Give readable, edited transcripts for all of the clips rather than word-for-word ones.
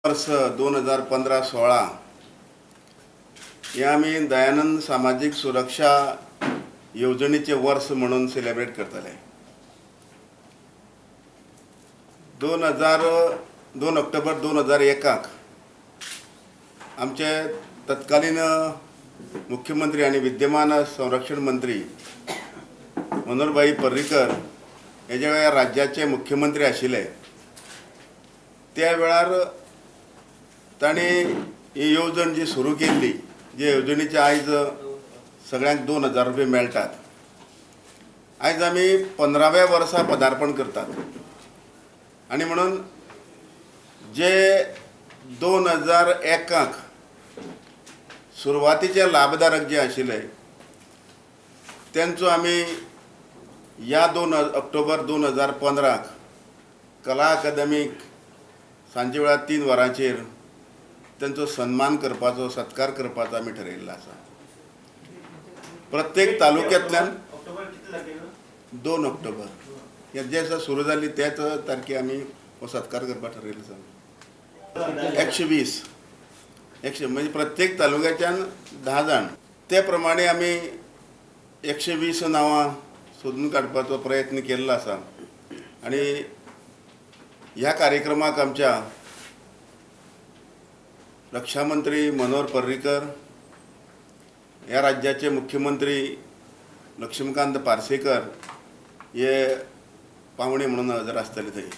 वर्ष 2015-16 हे आम्ही दयानंद सामाजिक सुरक्षा योजनेचे वर्ष म्हणून सेलिब्रेट करतले. 2 ऑक्टोबर 2001 आमचे तत्कालीन मुख्यमंत्री आणि विद्यमान संरक्षण मंत्री मनोहरभाई पर्रीकर हे ज्या राज्याचे मुख्यमंत्री आशिल्ले त्या वेळार ताणी ही योजना जी सुरू केली, जे योजनेचे आयज सगळ्यांक 2000 रुपये मेळटात. आयज आमी 15व्या वर्सा पदार्पण करतात आणि म्हणून जे 2001 सुरवातीचे लाभधारक जे आशिल्ले त्यांचो आमी या 2 ऑक्टोबर 2015 कला अकादमीक सांजे वेळार 3 वरांचेर त्यांचो सन्मान करपाचो सत्कार करपाचो आमी ठरयल्लो आसा. प्रत्येक तालुक्यांतल्यान 2 ऑक्टोबर हे जे दिसा सुरू जाल्ली त्याच तारखे आमी हो सत्कार करपाक ठरयल्लो आसा. 120 म्हणजे प्रत्येक तालुक्याच्यान 10 जाण ते प्रमाणे आमी 120 नांवां सोदून काडपाचो प्रयत्न केल्लो आसा. आणि ह्या कार्यक्रमाक आमच्या रक्षा मंत्री मनोहर पर्रीकर, या राज्याचे मुख्यमंत्री लक्ष्मीकांत पार्सेकर हे पावणे म्हणून हजर आसतले थंय.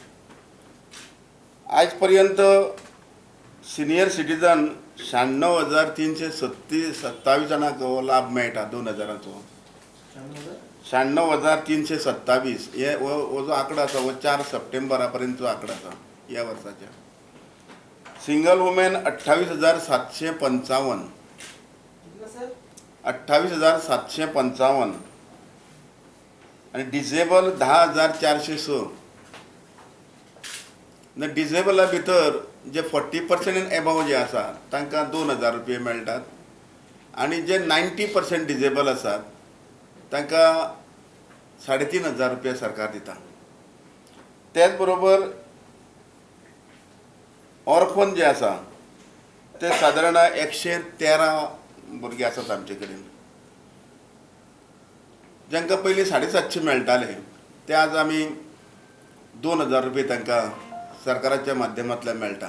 आज पर्यंत सिनियर सिटीजन 96,327 जाणांक हो लाभ मेळटा. 2000चो 96,327 हे हो जो आंकडो आसा हो 4 सप्टेंबरा पर्यंतचो आंकडो आसा ह्या वर्साच्या. सिंगल वुमेन 28,755 28,755 आणि डिसेबल 10,406. डिसेबला भितर जे 40% एबाव जे आसा तांकां 2000 रुपये मेळटात आणि जे 90% डिसेबल आसात तांकां 3,500 रुपये सरकार दिता. त्याच बरोबर ऑर्फन जे आसा ते सादारण 113 भुरगे आसात आमचे कडेन, जांकां पयलीं 750 मेळटाले ते आज आमी 2000 रुपये तांकां सरकाराच्या माध्यमांतल्यान मेळटा.